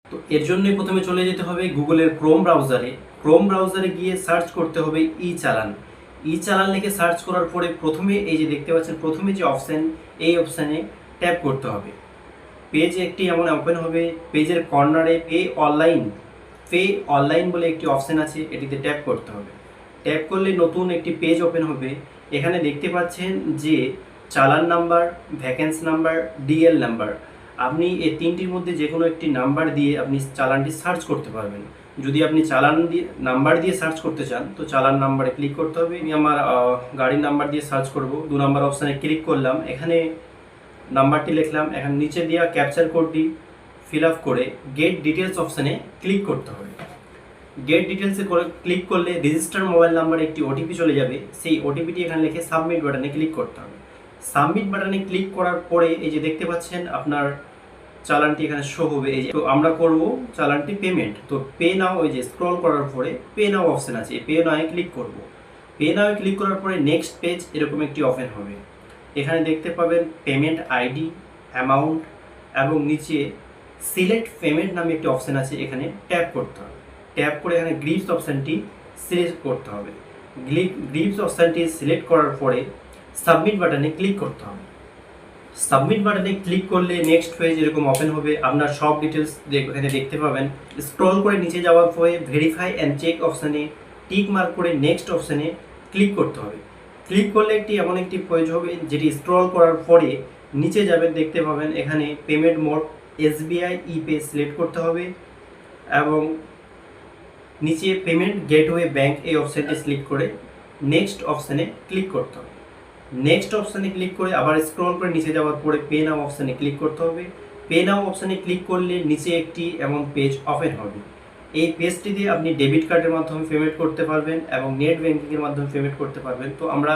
তো এর জন্যই প্রথমে চলে যেতে হবে গুগলের ক্রোম ব্রাউজারে গিয়ে সার্চ করতে হবে ই চালান। ই চালান লিখে সার্চ করার পরে প্রথমে এই যে দেখতে পাচ্ছেন প্রথমে যে অপশান, এই অপশানে ট্যাপ করতে হবে। পেজ একটি এমন ওপেন হবে, পেজের কর্নারে পে অনলাইন বলে একটি অপশান আছে, এটিতে ট্যাপ করতে হবে। ট্যাপ করলে নতুন একটি পেজ ওপেন হবে। এখানে দেখতে পাচ্ছেন যে চালান number, vacancy number, DL number, আপনি এই তিনটির মধ্যে যে কোনো একটি নাম্বার দিয়ে আপনি চালানটি সার্চ করতে পারবেন। যদি আপনি চালান দিয়ে নাম্বার দিয়ে সার্চ করতে চান তো চালান নাম্বারে ক্লিক করতে হবে। আমি আমার গাড়ির নাম্বার দিয়ে সার্চ করব, 2 নম্বর অপশানে ক্লিক করলাম, এখানে নাম্বারটি লিখলাম, এখন নিচে দেওয়া ক্যাপচার কোডটি ফিল আপ করে গেট ডিটেলস অপশানে ক্লিক করতে হবে। গেট ডিটেলসে ক্লিক করলে রেজিস্টার মোবাইল নাম্বারে একটি ওটিপি চলে যাবে, সেই ওটিপিটি এখানে লিখে সাবমিট বাটনে ক্লিক করতে হবে। সাবমিট বাটনে ক্লিক করার পরে এই যে দেখতে পাচ্ছেন আপনার চালানটি এখানে শো হবে। এই যে তো আমরা করব চালানটি পেমেন্ট, তো পে নাও, ওই যে স্ক্রল করার পরে পে নাও অপশান আছে, পে নাও ক্লিক করব। পে নাও ক্লিক করার পরে নেক্সট পেজ এরকম একটি ওপেন হবে। এখানে দেখতে পাবেন পেমেন্ট আইডি, অ্যামাউন্ট এবং নিচে সিলেক্ট পেমেন্ট নামে একটি অপশান আছে, এখানে ট্যাপ করতে হবে। ট্যাপ করে এখানে গ্রিপস অপশানটি সিলেক্ট করতে হবে। গ্রিপস অপশানটি সিলেক্ট করার পরে সাবমিট বাটনে ক্লিক করতে হবে। সাবমিট বাটনে ক্লিক করলে নেক্সট পেজ এরকম ওপেন হবে, আপনার সব ডিটেলস এখানে দেখতে পাবেন। স্ক্রল করে নিচে যাওয়ার পরে ভেরিফাই অ্যান্ড চেক অপশানে টিক মার্ক করে নেক্সট অপশানে ক্লিক করতে হবে। ক্লিক করলে এমন একটি পেজ হবে যেটি স্ক্রল করার পরে নিচে যাবেন, দেখতে পাবেন এখানে পেমেন্ট মোড এসবিআই ইপে সিলেক্ট করতে হবে এবং নিচে পেমেন্ট গেটওয়ে ব্যাংক এই অপশানটি সিলেক্ট করে নেক্সট অপশানে ক্লিক করতে হবে। নেক্সট অপশানে ক্লিক করে আবার স্ক্রল করে নিচে যাওয়ার পরে পে নাও অপশানে ক্লিক করতে হবে। পে নাও অপশানে ক্লিক করলে নিচে একটি এমন পেজ ওপেন হবে। এই পেজটি দিয়ে আপনি ডেবিট কার্ডের মাধ্যমে পেমেন্ট করতে পারবেন এবং নেট ব্যাঙ্কিংয়ের মাধ্যমে পেমেন্ট করতে পারবেন। তো আমরা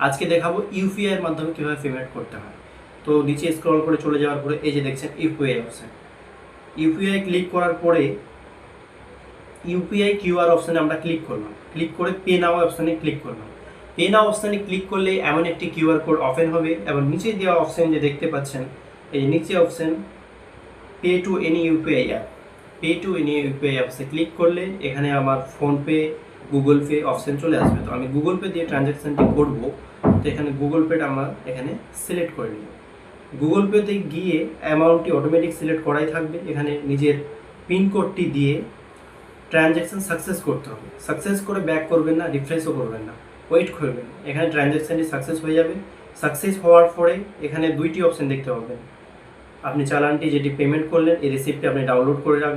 আজকে দেখাবো ইউপিআইয়ের মাধ্যমে কীভাবে পেমেন্ট করতে হয়। তো নিচে স্ক্রল করে চলে যাওয়ার পরে এই যে দেখছেন ইউপিআই অপশান, ইউপিআই ক্লিক করার পরে ইউপিআই কিউআর অপশানে আমরা ক্লিক করলাম। ক্লিক করে পে নাও অপশানে ক্লিক করলাম। পে নাও অপশানে ক্লিক করলে এমন একটি কিউআর কোড ওপেন হবে এবং নিচে দেওয়া অপশান যে দেখতে পাচ্ছেন এই নিচে option pay to any UPI app, pay to any UPI অ্যাপসে ক্লিক করলে এখানে আমার ফোনপে, গুগল পে অপশান চলে আসবে। তো আমি গুগল পে দিয়ে ট্রানজ্যাকশানটি করব, তো এখানে গুগল পেটা আমরা এখানে সিলেক্ট করে নিব। গুগল পেতে গিয়ে অ্যামাউন্টটি অটোমেটিক সিলেক্ট করাই থাকবে, এখানে নিজের পিনকোডটি দিয়ে ট্রানজ্যাকশান সাকসেস করতে হবে। সাকসেস করে ব্যাক করবেন না, রিফ্রেশও করবেন না, ওয়েট করবেন, এখানে ট্রানজ্যাকশানটি সাকসেস হয়ে যাবে। সাকসেস হওয়ার পরে এখানে দুইটি অপশান দেখতে পাবেন, আপনি চালানটি যেটি পেমেন্ট করলেন এই রিসিপ্টটি আপনি ডাউনলোড করে রাখবেন।